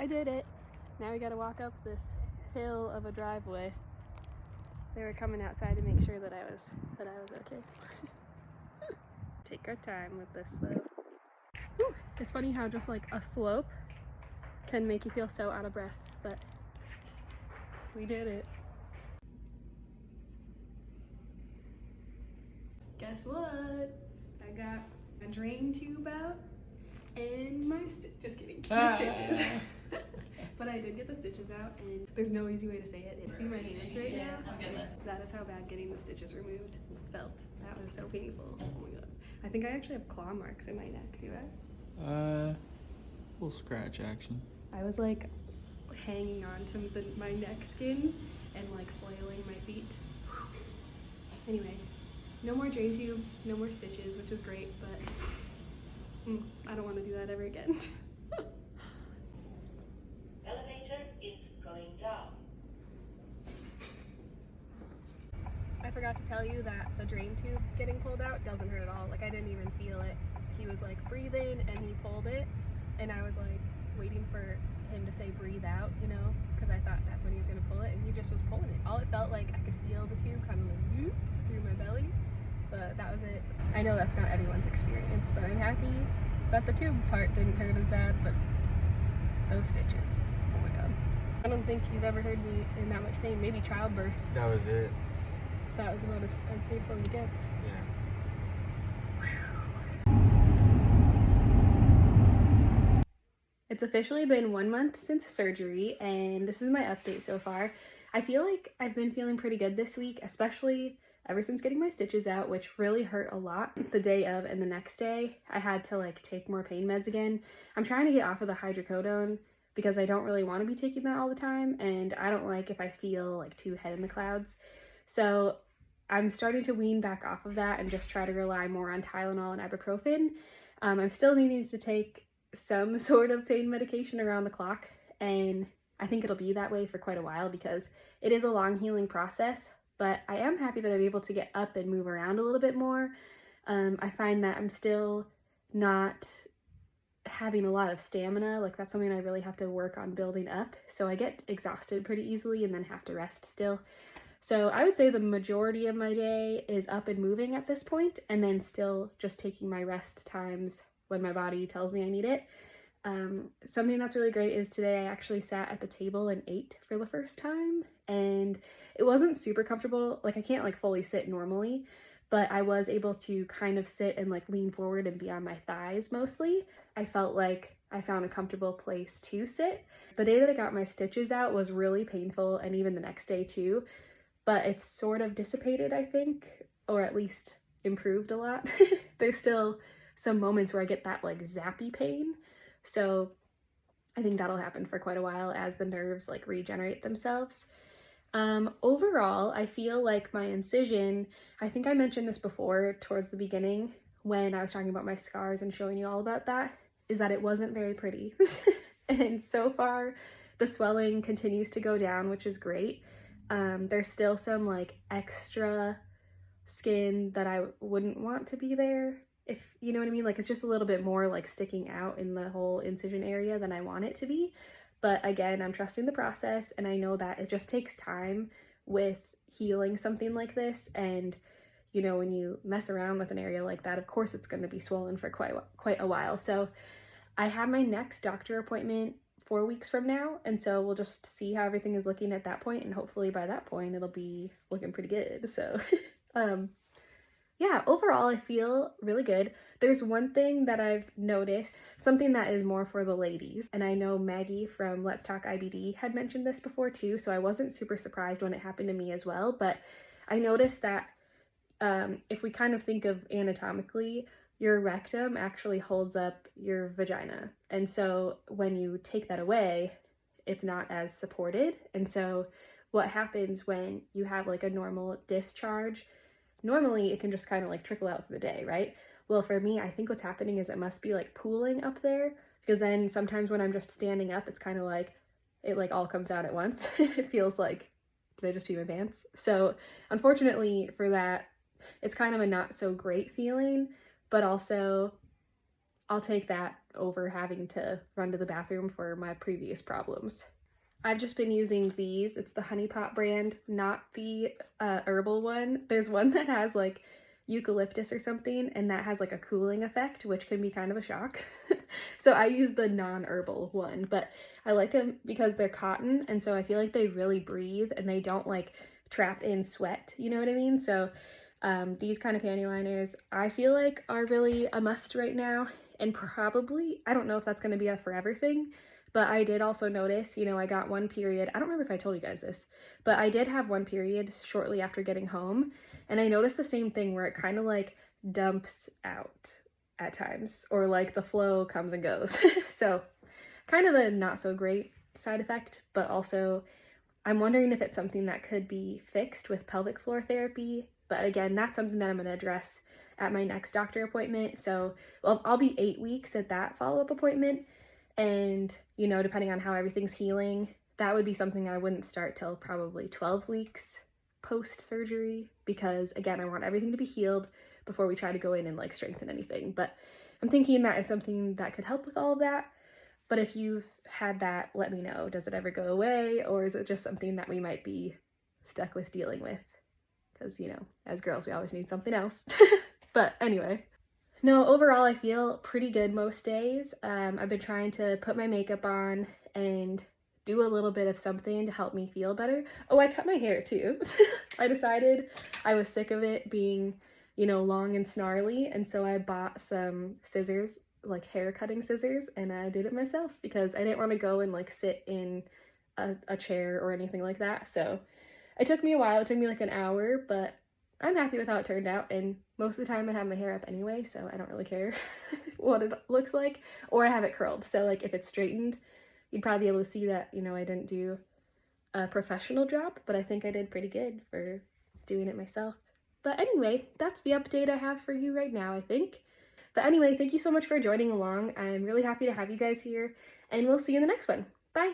I did it. Now we gotta walk up this hill of a driveway. They were coming outside to make sure that I was okay. Take our time with this though. Whew. It's funny how just like a slope can make you feel so out of breath, but we did it. Guess what? I got a drain tube out and my just kidding, my stitches. But I did get the stitches out, and there's no easy way to say it. You see my hands right now? That is how bad getting the stitches removed felt. That was so painful. Oh my god. I think I actually have claw marks in my neck. Do I? Little scratch action. I was like hanging on to my neck skin and like flailing my feet. Anyway, no more drain tube, no more stitches, which is great, but I don't want to do that ever again. Elevator is going down. I forgot to tell you that the drain tube getting pulled out doesn't hurt at all. Like, I didn't even feel it. He was like breathing and he pulled it, and I was like waiting for him to say breathe out, you know, because I thought that's when he was gonna pull it, and he just was pulling it. All it felt like, I could feel the tube kind of like whoop through my belly, but that was it. I know that's not everyone's experience, but I'm happy that the tube part didn't hurt as bad, but those stitches, oh my god. I don't think you've ever heard me in that much pain. Maybe childbirth. That was it. That was about as painful as it gets. Yeah. It's officially been 1 month since surgery, and this is my update so far. I feel like I've been feeling pretty good this week, especially ever since getting my stitches out, which really hurt a lot the day of, and the next day I had to like take more pain meds again. I'm trying to get off of the hydrocodone because I don't really want to be taking that all the time, and I don't like if I feel like too head in the clouds. So I'm starting to wean back off of that and just try to rely more on Tylenol and ibuprofen. I'm still needing to take some sort of pain medication around the clock, and I think it'll be that way for quite a while because it is a long healing process, but I am happy that I'm able to get up and move around a little bit more. I find that I'm still not having a lot of stamina. Like, that's something I really have to work on building up, so I get exhausted pretty easily and then have to rest still. So I would say the majority of my day is up and moving at this point, and then still just taking my rest times when my body tells me I need it. Something that's really great is today I actually sat at the table and ate for the first time, and it wasn't super comfortable. Like, I can't like fully sit normally, but I was able to kind of sit and like lean forward and be on my thighs mostly. I felt like I found a comfortable place to sit. The day that I got my stitches out was really painful, and even the next day too, but it's sort of dissipated, I think, or at least improved a lot. There's still some moments where I get that like zappy pain, so I think that'll happen for quite a while as the nerves like regenerate themselves. Overall, I feel like my incision, I think I mentioned this before towards the beginning when I was talking about my scars and showing you all about that, is that it wasn't very pretty. And so far the swelling continues to go down, which is great. There's still some like extra skin that I wouldn't want to be there, if you know what I mean. Like, it's just a little bit more like sticking out in the whole incision area than I want it to be. But again, I'm trusting the process, and I know that it just takes time with healing something like this. And you know, when you mess around with an area like that, of course it's going to be swollen for quite a while. So I have my next doctor appointment 4 weeks from now, and so we'll just see how everything is looking at that point, and hopefully by that point it'll be looking pretty good. So yeah, overall I feel really good. There's one thing that I've noticed, something that is more for the ladies, and I know Maggie from Let's Talk IBD had mentioned this before too, so I wasn't super surprised when it happened to me as well, but I noticed that if we kind of think of anatomically, your rectum actually holds up your vagina, and so when you take that away, it's not as supported. And so what happens when you have like a normal discharge, normally it can just kind of like trickle out through the day, right? Well, for me, I think what's happening is it must be like pooling up there, because then sometimes when I'm just standing up, it's kind of like it like all comes out at once. It feels like, did I just pee my pants? So unfortunately for that, it's kind of a not so great feeling, but also I'll take that over having to run to the bathroom for my previous problems. I've just been using these. It's the Honey Pot brand, not the herbal one. There's one that has like eucalyptus or something, and that has like a cooling effect, which can be kind of a shock. So I use the non-herbal one, but I like them because they're cotton, and so I feel like they really breathe and they don't like trap in sweat, you know what I mean? So these kind of panty liners I feel like are really a must right now, and probably, I don't know if that's going to be a forever thing, but I did also notice, you know, I got one period, I don't remember if I told you guys this, but I did have one period shortly after getting home, and I noticed the same thing where it kind of like dumps out at times, or like the flow comes and goes. So kind of a not so great side effect, but also I'm wondering if it's something that could be fixed with pelvic floor therapy. But again, that's something that I'm going to address at my next doctor appointment. So I'll be 8 weeks at that follow-up appointment. And, you know, depending on how everything's healing, that would be something I wouldn't start till probably 12 weeks post-surgery, because again, I want everything to be healed before we try to go in and like strengthen anything. But I'm thinking that is something that could help with all of that. But if you've had that, let me know. Does it ever go away, or is it just something that we might be stuck with dealing with? Because, you know, as girls, we always need something else. But anyway. No, overall, I feel pretty good most days. I've been trying to put my makeup on and do a little bit of something to help me feel better. Oh, I cut my hair too. I decided I was sick of it being, you know, long and snarly, and so I bought some scissors, like hair cutting scissors, and I did it myself because I didn't want to go and like sit in a chair or anything like that. So it took me a while. It took me like an hour, but I'm happy with how it turned out, and most of the time I have my hair up anyway, so I don't really care what it looks like, or I have it curled. So like if it's straightened, you'd probably be able to see that, you know, I didn't do a professional job, but I think I did pretty good for doing it myself. But anyway, that's the update I have for you right now, I think. But anyway, thank you so much for joining along. I'm really happy to have you guys here, and we'll see you in the next one. Bye!